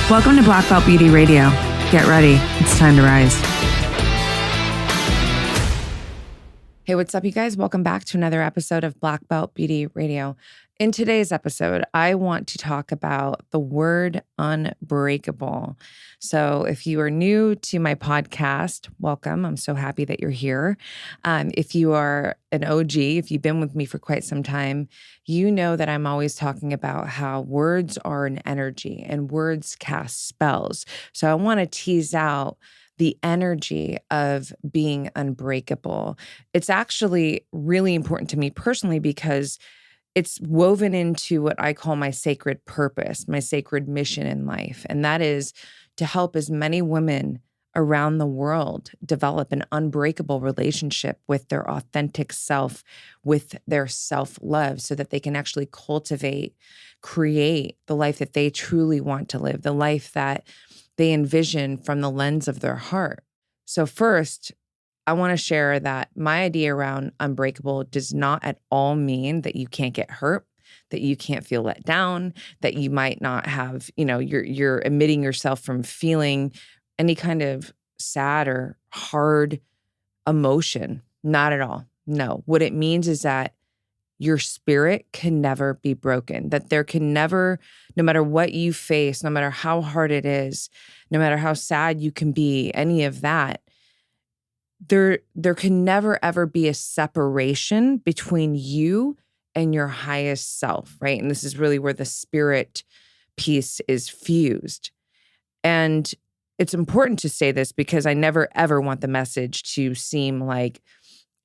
Welcome to Black Belt Beauty Radio. Get ready. It's time to rise. Hey, what's up, you guys? Welcome back to another episode of Black Belt Beauty Radio. In today's episode, I want to talk about the word unbreakable. So if you are new to my podcast, welcome. I'm so happy that you're here. If you are an OG, if you've been with me for quite some time, you know that I'm always talking about how words are an energy and words cast spells. So I want to tease out the energy of being unbreakable. It's actually really important to me personally because it's woven into what I call my sacred purpose, my sacred mission in life. And that is to help as many women around the world develop an unbreakable relationship with their authentic self, with their self-love, so that they can actually cultivate, create the life that they truly want to live, the life that they envision from the lens of their heart. So first, I want to share that my idea around unbreakable does not at all mean that you can't get hurt, that you can't feel let down, that you might not have, you're emitting yourself from feeling any kind of sad or hard emotion. Not at all. No. What it means is that your spirit can never be broken, that there can never, no matter what you face, no matter how hard it is, no matter how sad you can be, any of that, there can never, ever be a separation between you and your highest self, right? And this is really where the spirit piece is fused. And it's important to say this because I never, ever want the message to seem like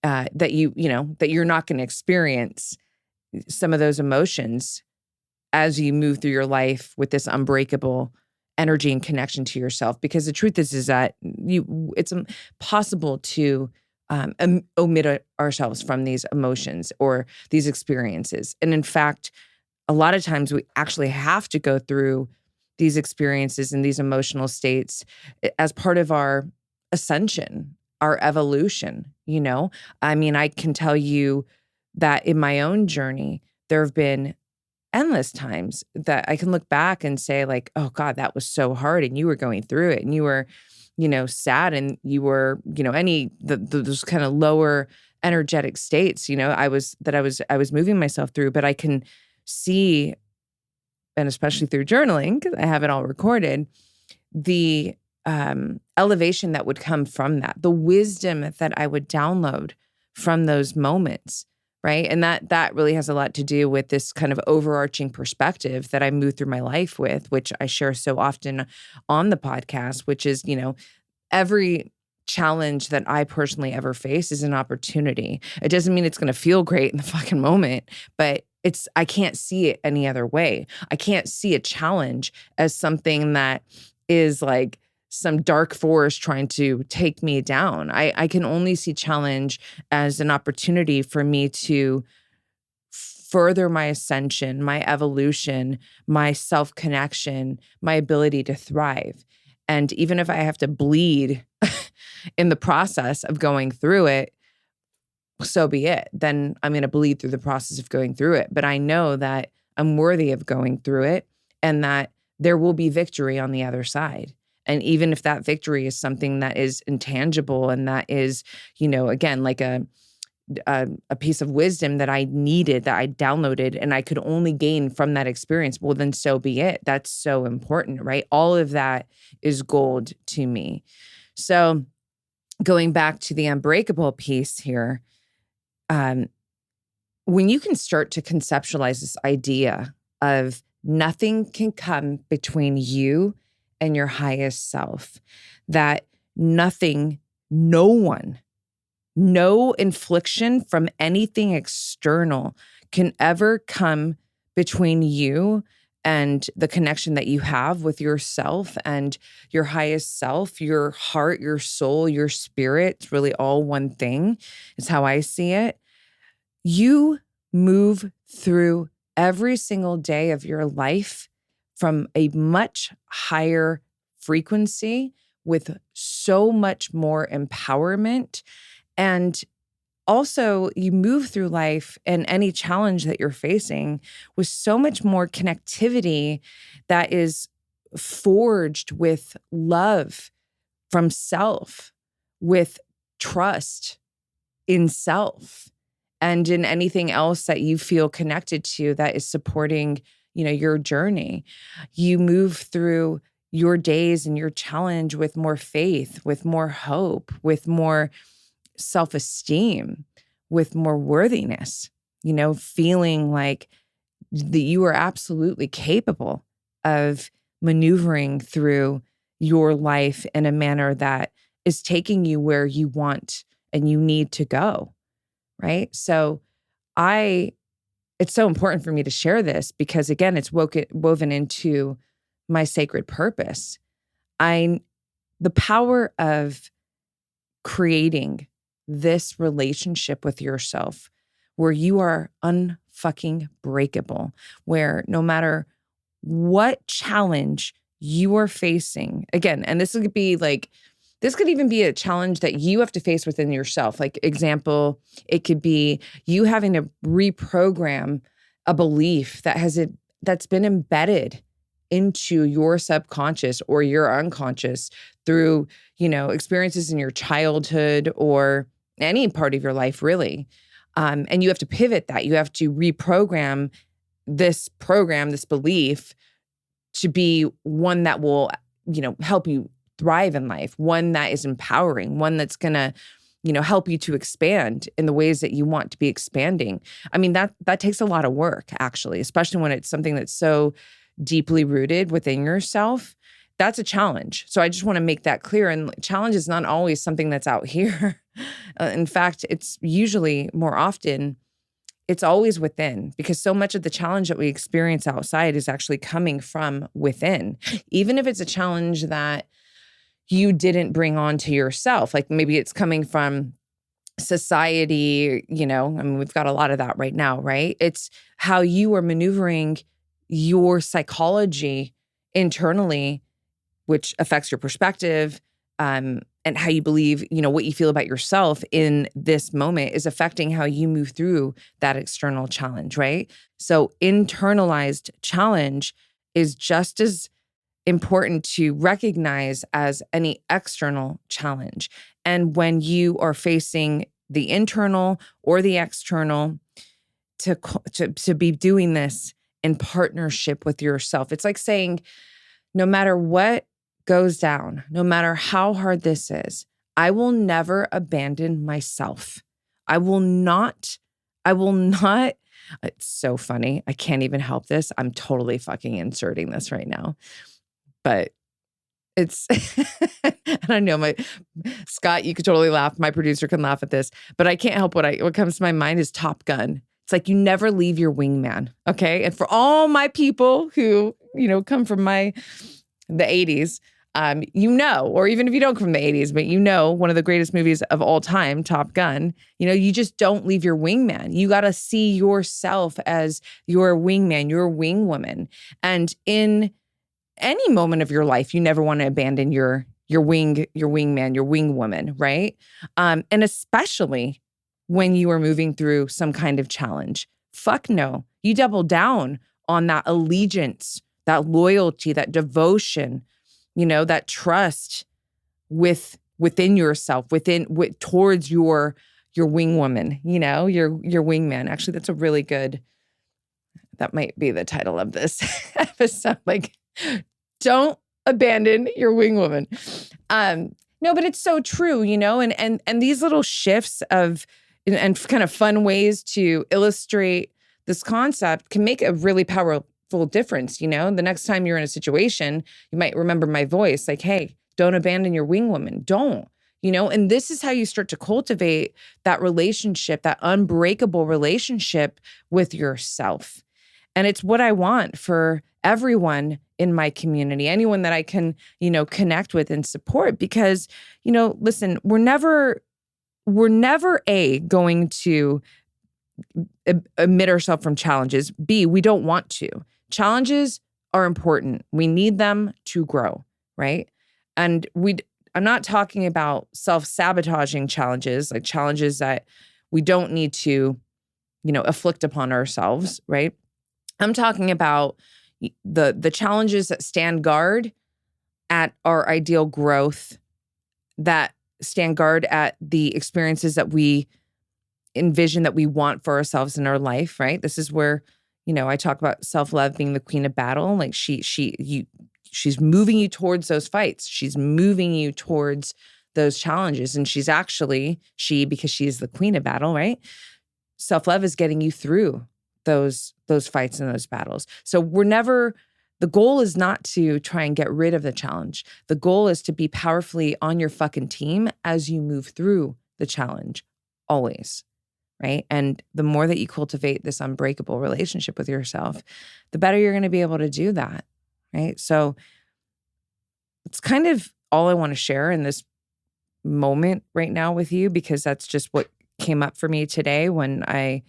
that you're not going to experience some of those emotions as you move through your life with this unbreakable energy and connection to yourself. Because the truth is that it's impossible to omit ourselves from these emotions or these experiences. And in fact, a lot of times we actually have to go through these experiences and these emotional states as part of our ascension, our evolution, I mean, I can tell you that in my own journey, there have been endless times that I can look back and say like, oh God, that was so hard. And you were going through it and you were, sad and you were, those kind of lower energetic states, I was moving myself through, but I can see, and especially through journaling, because I have it all recorded, the elevation that would come from that, the wisdom that I would download from those moments, right? And that really has a lot to do with this kind of overarching perspective that I move through my life with, which I share so often on the podcast, which is, every challenge that I personally ever face is an opportunity. It doesn't mean it's going to feel great in the fucking moment, but I can't see it any other way. I can't see a challenge as something that is like some dark force trying to take me down. I can only see challenge as an opportunity for me to further my ascension, my evolution, my self-connection, my ability to thrive. And even if I have to bleed in the process of going through it, so be it. Then I'm going to bleed through the process of going through it. But I know that I'm worthy of going through it and that there will be victory on the other side. And even if that victory is something that is intangible and that is, again, like a piece of wisdom that I needed, that I downloaded, and I could only gain from that experience, well, then so be it. That's so important, right? All of that is gold to me. So going back to the unbreakable piece here, when you can start to conceptualize this idea of nothing can come between you and your highest self, that nothing, no one, no infliction from anything external can ever come between you and the connection that you have with yourself and your highest self, your heart, your soul, your spirit. It's really all one thing, is how I see it. You move through every single day of your life from a much higher frequency with so much more empowerment. And also, you move through life and any challenge that you're facing with so much more connectivity that is forged with love from self, with trust in self and in anything else that you feel connected to that is supporting, your journey. You move through your days and your challenge with more faith, with more hope, with more self-esteem, with more worthiness, feeling like that you are absolutely capable of maneuvering through your life in a manner that is taking you where you want and you need to go, right? So it's so important for me to share this because, again, it's woven into my sacred purpose. The power of creating this relationship with yourself where you are unfucking breakable, where no matter what challenge you are facing, again, and this could even be a challenge that you have to face within yourself. Like, example, it could be you having to reprogram a belief that's been embedded into your subconscious or your unconscious through, experiences in your childhood or any part of your life, really. And you have to pivot that. You have to reprogram this belief to be one that will, help you thrive in life, one that is empowering, one that's going to, help you to expand in the ways that you want to be expanding. I mean, that takes a lot of work, actually, especially when it's something that's so deeply rooted within yourself. That's a challenge. So I just want to make that clear. And challenge is not always something that's out here. In fact, it's usually more often, it's always within, because so much of the challenge that we experience outside is actually coming from within. Even if it's a challenge that you didn't bring on to yourself, like maybe it's coming from society, we've got a lot of that right now, right? It's how you are maneuvering your psychology internally, which affects your perspective, and how you believe, what you feel about yourself in this moment is affecting how you move through that external challenge, right? So internalized challenge is just as important to recognize as any external challenge. And when you are facing the internal or the external, to be doing this in partnership with yourself. It's like saying, no matter what goes down, no matter how hard this is, I will never abandon myself. I will not. It's so funny. I can't even help this. I'm totally fucking inserting this right now. But it's, and I know Scott, you could totally laugh. My producer can laugh at this, but I can't help what comes to my mind is Top Gun. It's like, you never leave your wingman. Okay. And for all my people who, come from the 80s, or even if you don't come from the 80s, but one of the greatest movies of all time, Top Gun, you just don't leave your wingman. You got to see yourself as your wingman, your wingwoman. And in any moment of your life, you never want to abandon your wingman, your wingwoman, right? And especially when you are moving through some kind of challenge. Fuck no. You double down on that allegiance, that loyalty, that devotion, that trust within yourself, towards your wingwoman, your wingman. Actually, that's a really good, that might be the title of this episode. Like, don't abandon your wingwoman. No, but it's so true, and these little shifts and kind of fun ways to illustrate this concept can make a really powerful difference. The next time you're in a situation, you might remember my voice, like, hey, don't abandon your wingwoman. Don't, and this is how you start to cultivate that relationship, that unbreakable relationship with yourself. And it's what I want for everyone in my community, anyone that I can, connect with and support, because, listen, we're never going to omit ourselves from challenges. B, we don't want to. Challenges are important. We need them to grow, right? And I'm not talking about self-sabotaging challenges, like challenges that we don't need to, afflict upon ourselves, right? I'm talking about, The challenges that stand guard at our ideal growth, that stand guard at the experiences that we envision that we want for ourselves in our life, right? This is where, I talk about self-love being the queen of battle. Like she's moving you towards those fights. She's moving you towards those challenges. And because she's the queen of battle, right? Self-love is getting you through those fights and those battles. So the goal is not to try and get rid of the challenge. The goal is to be powerfully on your fucking team as you move through the challenge, always, right? And the more that you cultivate this unbreakable relationship with yourself, the better you're going to be able to do that, right? So it's kind of all I want to share in this moment right now with you, because that's just what came up for me today when I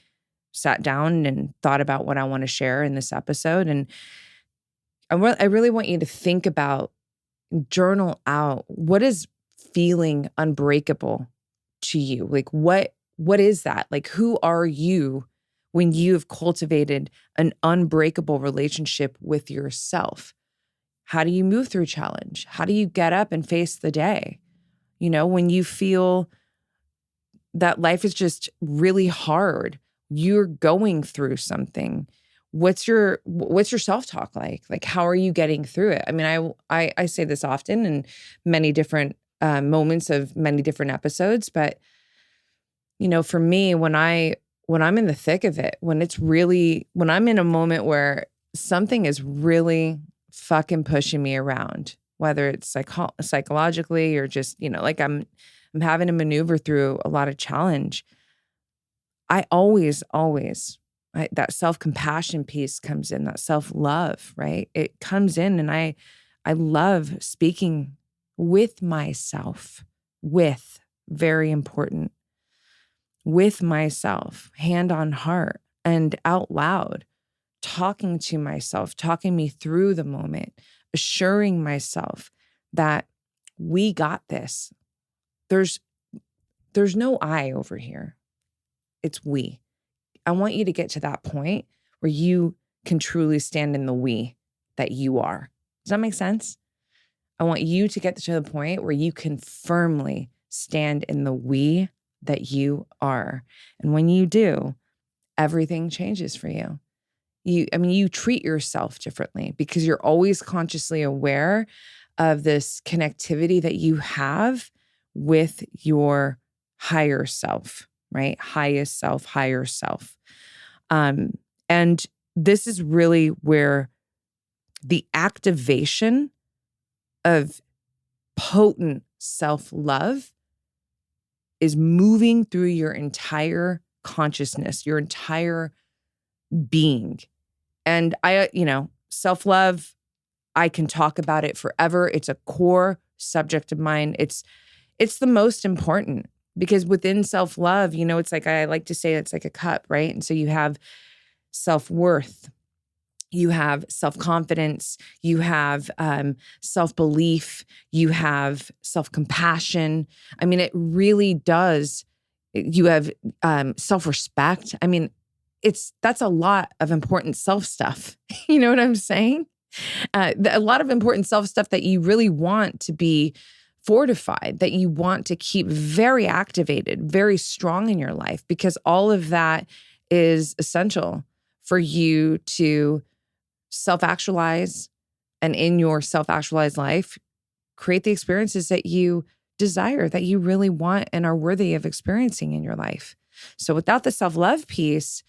sat down and thought about what I want to share in this episode. And I really want you to think about, journal out, what is feeling unbreakable to you? Like what is that? Like, who are you when you have cultivated an unbreakable relationship with yourself? How do you move through challenge? How do you get up and face the day? When you feel that life is just really hard, you're going through something. What's your self-talk like? Like, how are you getting through it? I mean, I say this often in many different moments of many different episodes, but for me, when I'm in the thick of it, when I'm in a moment where something is really fucking pushing me around, whether it's psychologically or just, like I'm having to maneuver through a lot of challenge, I always, that self-compassion piece comes in, that self-love, right? It comes in, and I love speaking with myself, very important, with myself, hand on heart and out loud, talking to myself, talking me through the moment, assuring myself that we got this. There's no I over here. It's we. I want you to get to that point where you can truly stand in the we that you are. Does that make sense? I want you to get to the point where you can firmly stand in the we that you are. And when you do, everything changes for you. You treat yourself differently because you're always consciously aware of this connectivity that you have with your higher self, right? Highest self, higher self. And this is really where the activation of potent self-love is moving through your entire consciousness, your entire being. And self-love, I can talk about it forever. It's a core subject of mine. It's the most important, because within self-love, it's like, I like to say it's like a cup, right? And so you have self-worth, you have self-confidence, you have self-belief, you have self-compassion. I mean, it really does. You have self-respect. I mean, that's a lot of important self stuff. You know what I'm saying? A lot of important self stuff that you really want to be fortified, that you want to keep very activated, very strong in your life, because all of that is essential for you to self-actualize, and in your self-actualized life, create the experiences that you desire, that you really want and are worthy of experiencing in your life. So without the self-love piece,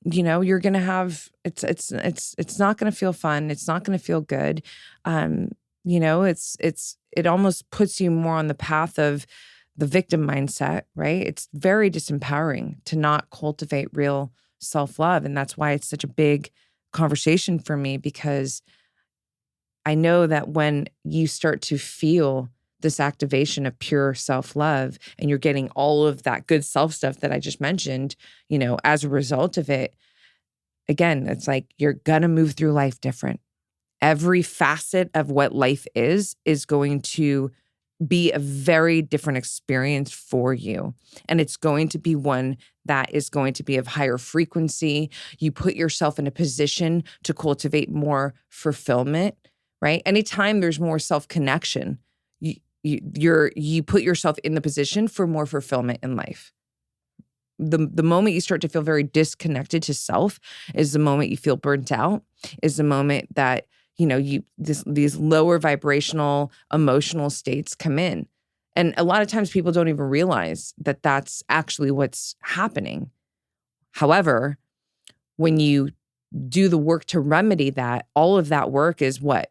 you're going to have, it's not going to feel fun. It's not going to feel good. It almost puts you more on the path of the victim mindset, right? It's very disempowering to not cultivate real self-love. And that's why it's such a big conversation for me, because I know that when you start to feel this activation of pure self-love and you're getting all of that good self stuff that I just mentioned, as a result of it, again, it's like you're going to move through life different. Every facet of what life is going to be a very different experience for you. And it's going to be one that is going to be of higher frequency. You put yourself in a position to cultivate more fulfillment, right? Anytime there's more self-connection, you put yourself in the position for more fulfillment in life. The moment you start to feel very disconnected to self is the moment you feel burnt out, is the moment that these lower vibrational emotional states come in. And a lot of times people don't even realize that that's actually what's happening. However, when you do the work to remedy that, all of that work is what?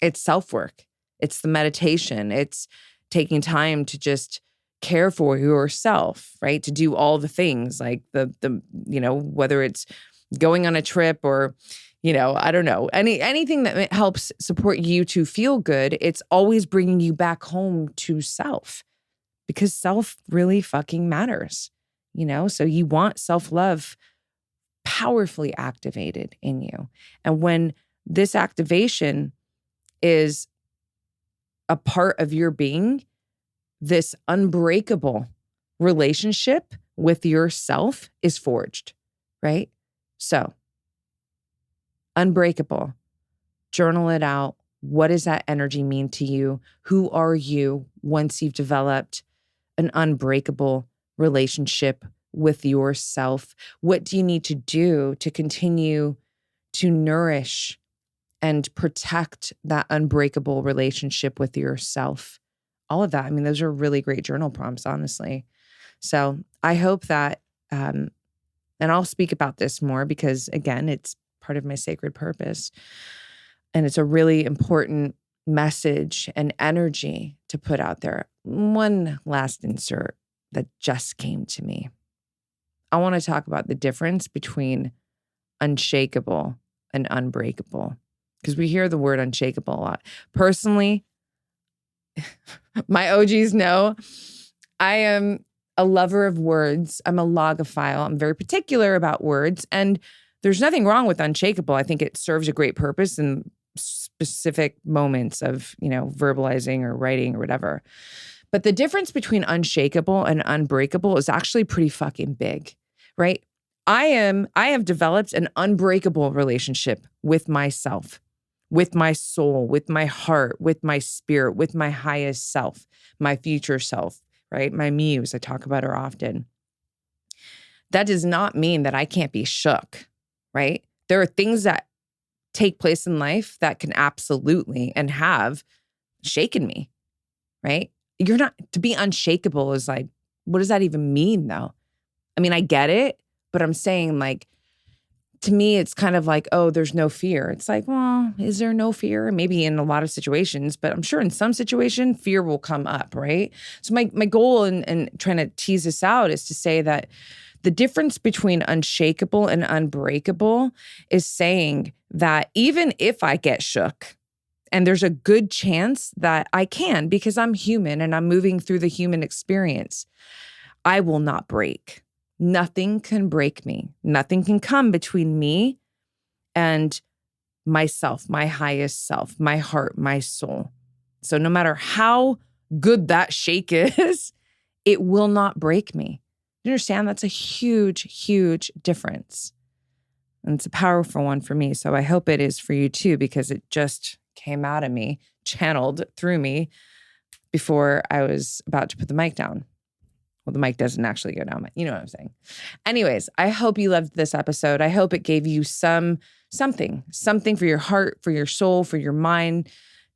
It's self-work. It's the meditation. It's taking time to just care for yourself, right? To do all the things like the whether it's going on a trip or, I don't know, anything that helps support you to feel good. It's always bringing you back home to self, because self really fucking matters, so you want self-love powerfully activated in you. And when this activation is a part of your being, this unbreakable relationship with yourself is forged, right? So, unbreakable. Journal it out. What does that energy mean to you? Who are you once you've developed an unbreakable relationship with yourself? What do you need to do to continue to nourish and protect that unbreakable relationship with yourself? All of that. I mean, those are really great journal prompts, honestly. So I hope that, and I'll speak about this more because, again, it's part of my sacred purpose. And it's a really important message and energy to put out there. One last insert that just came to me. I want to talk about the difference between unshakable and unbreakable, because we hear the word unshakable a lot. Personally, my OGs know I am a lover of words. I'm a logophile. I'm very particular about words. And there's nothing wrong with unshakable. I think it serves a great purpose in specific moments of, verbalizing or writing or whatever. But the difference between unshakable and unbreakable is actually pretty fucking big, right? I have developed an unbreakable relationship with myself, with my soul, with my heart, with my spirit, with my highest self, my future self, right? My muse, I talk about her often. That does not mean that I can't be shook, right? There are things that take place in life that can absolutely and have shaken me, right? To be unshakable is like, what does that even mean though? I mean, I get it, but I'm saying to me, it's kind of like, oh, there's no fear. It's like, well, is there no fear? Maybe in a lot of situations, but I'm sure in some situation, fear will come up, right? So my goal in trying to tease this out is to say that the difference between unshakable and unbreakable is saying that even if I get shook, and there's a good chance that I can because I'm human and I'm moving through the human experience, I will not break. Nothing can break me. Nothing can come between me and myself, my highest self, my heart, my soul. So no matter how good that shake is, it will not break me. You understand? That's a huge, huge difference. And it's a powerful one for me. So I hope it is for you too, because it just came out of me, channeled through me before I was about to put the mic down. Well, the mic doesn't actually go down, but you know what I'm saying. Anyways, I hope you loved this episode. I hope it gave you something for your heart, for your soul, for your mind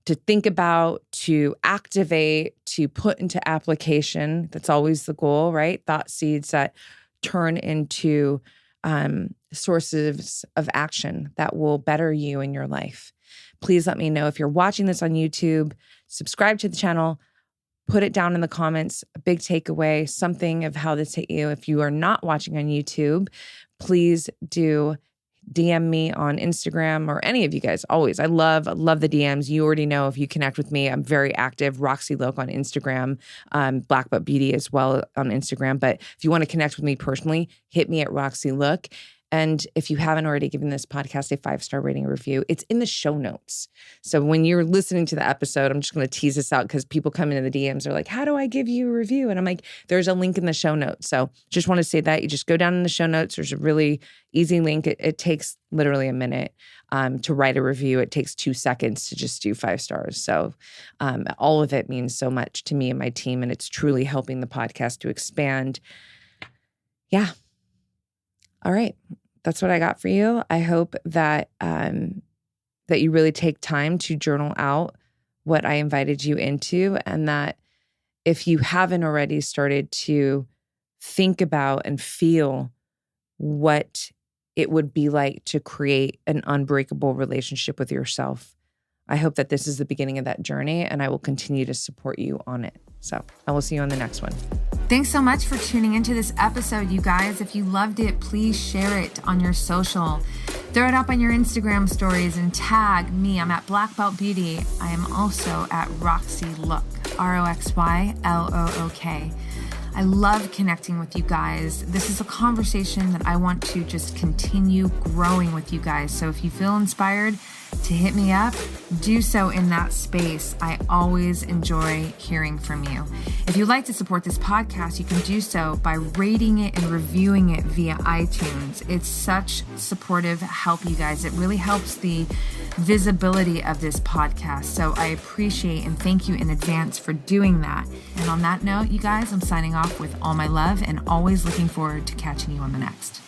to think about, to activate, to put into application. That's always the goal, right? Thought seeds that turn into sources of action that will better you in your life. Please let me know if you're watching this on YouTube. Subscribe to the channel. Put it down in the comments, a big takeaway, something of how this hit you. If you are not watching on YouTube, please do DM me on Instagram or any of you guys. Always. I love the DMs. You already know if you connect with me, I'm very active. Roxy Look on Instagram, Black Belt Beauty as well on Instagram. But if you want to connect with me personally, hit me at Roxy Look. And if you haven't already given this podcast a 5-star rating review, it's in the show notes. So when you're listening to the episode, I'm just going to tease this out because people come into the DMs are like, how do I give you a review? And I'm like, there's a link in the show notes. So just want to say that you just go down in the show notes. There's a really easy link. It takes literally a minute to write a review. It takes 2 seconds to just do 5 stars. So all of it means so much to me and my team, and it's truly helping the podcast to expand. Yeah. All right. That's what I got for you. I hope that that you really take time to journal out what I invited you into, and that if you haven't already started to think about and feel what it would be like to create an unbreakable relationship with yourself, I hope that this is the beginning of that journey, and I will continue to support you on it. So I will see you on the next one. Thanks so much for tuning into this episode, you guys. If you loved it, please share it on your social. Throw it up on your Instagram stories and tag me. I'm at Black Belt Beauty. I am also at Roxy Look, ROXYLOOK. I love connecting with you guys. This is a conversation that I want to just continue growing with you guys. So if you feel inspired to hit me up, do so in that space. I always enjoy hearing from you. If you'd like to support this podcast, you can do so by rating it and reviewing it via iTunes. It's such supportive help, you guys. It really helps the visibility of this podcast. So I appreciate and thank you in advance for doing that. And on that note, you guys, I'm signing off with all my love and always looking forward to catching you on the next.